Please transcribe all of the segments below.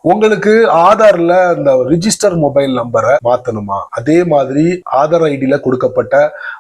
உங்களுக்கு ஆதார்ல அந்த register mobile நம்பரை மாத்தணுமா, அதே மாதிரி ஆதார் ஐடியில கொடுக்கப்பட்ட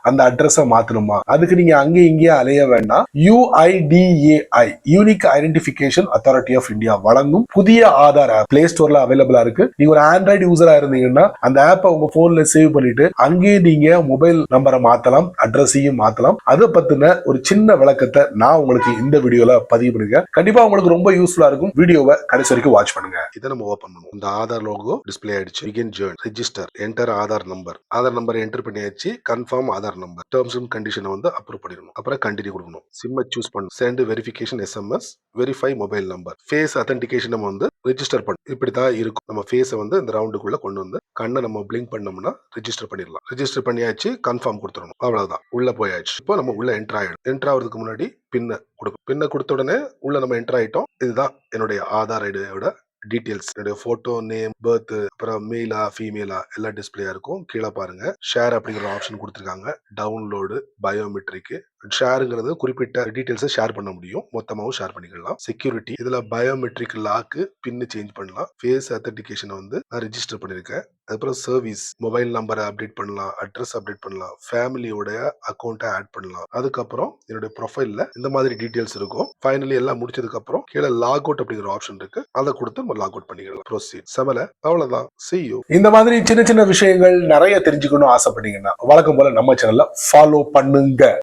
அந்த அட்ரஸை மாத்தணுமா, அதுக்கு நீங்க அங்கேயும் இங்கேயும் அலைய வேண்டாம். UIDAI unique identification authority of India வழங்கும் புதிய ஆதார் ஆப் பிளே ஸ்டோர்ல அவைலபிளா இருக்கு. நீங்க ஒரு ஆண்ட்ராய்டு யூசரா இருந்தீங்கன்னா அந்த ஆப்பை உங்க போன்ல சேவ் பண்ணிட்டு அங்கேயே நீங்க மொபைல் நம்பரை மாத்தலாம், அட்ரஸையும் மாத்தலாம். அதை பத்தின ஒரு சின்ன விளக்கத்தை நான் உங்களுக்கு இந்த வீடியோல பதிவு பண்ணிருக்கேன். கண்டிப்பா உங்களுக்கு ரொம்ப யூஸ்ஃபுல்லா இருக்கும். வீடியோவை கடைசி வரைக்கும் வாட்ச் பண்ணுங்க. இதை நம்ம ஓபன் பண்ணுவோம். இந்த ஆதார் லோகோ டிஸ்ப்ளே ஆயிடுச்சு. Begin journey, register, enter Aadhaar number enter பண்ணியாச்சு. Confirm Aadhaar number, terms and கண்டிஷனை வந்து அப்ரூவ் பண்ணிடணும். அப்புறம் கண்டினியூ கொடுக்கணும். சிம்மை சூஸ் பண்ணணும். Send verification SMS, verify mobile number, face authentication நம்ம வந்து ரெஜிஸ்டர் பண்ணணும். இப்படித்தான் இருக்கும். நம்ம ஃபேஸை வந்து இந்த ரவுண்டுக்குள்ள கொண்டு வந்து கண்ணை நம்ம பிளிங்க் பண்ணோம்னா ரெஜிஸ்டர் பண்ணிடலாம். ரெஜிஸ்டர் பண்ணியாச்சு, கன்ஃபார்ம் கொடுத்துடணும். அவ்வளவுதான், உள்ள போயாச்சு. இப்போ நம்ம உள்ள என்டர் ஆயிடும். என்டர் ஆகிறதுக்கு முன்னாடி பின்ன கொடுக்கும். பின்ன கொடுத்த உடனே உள்ள நம்ம என்டர் ஆயிட்டோம். இதுதான் என்னுடைய ஆதார் ஐடியோட டீடைல்ஸ். என்னுடைய போட்டோ, நேம், பர்த், அப்புறம் மேலா ஃபீமேலா எல்லாம் டிஸ்பிளேயா இருக்கும். கீழே பாருங்க, ஷேர் அப்படிங்கிற ஆப்ஷன் கொடுத்துருக்காங்க. Download, biometric. ஷேருங்கிறது குறிப்பிட்ட டீடைல்ஸை ஷேர் பண்ண முடியும், மொத்தமாவும் ஷேர் பண்ணிக்கலாம். செக்யூரிட்டி, இதுல பயோமெட்ரிக் லாக்கு, பின்னு சேஞ்ச் பண்ணலாம். ஃபேஸ் அத்தன்டிகேஷன் வந்து நான் ரெஜிஸ்டர் பண்ணிருக்கேன். அதுக்கப்புறம் சர்வீஸ், மொபைல் நம்பரை அப்டேட் பண்ணலாம், அட்ரஸ் அப்டேட் பண்ணலாம், ஃபேமிலியோட அக்கௌண்ட்டை ஆட் பண்ணலாம். அதுக்கப்புறம் என்னுடைய ப்ரொஃபைல்ல இந்த மாதிரி டீடைல்ஸ் இருக்கும். ஃபைனலி எல்லாம் முடிச்சதுக்கு அப்புறம் கீழே லாக் அவுட் அப்படிங்கிற ஆப்ஷன் இருக்கு. அதை கொடுத்து நம்ம லாக் அவுட் பண்ணிக்கலாம். ப்ரோசீட். சமல, அவ்வளவுதான். See you. இந்த மாதிரி சின்ன சின்ன விஷயங்கள் நிறைய தெரிஞ்சுக்கணும் ஆசைப்பட்டீங்கன்னா வழக்கம் போல நம்ம சேனல்ல ஃபாலோ பண்ணுங்க.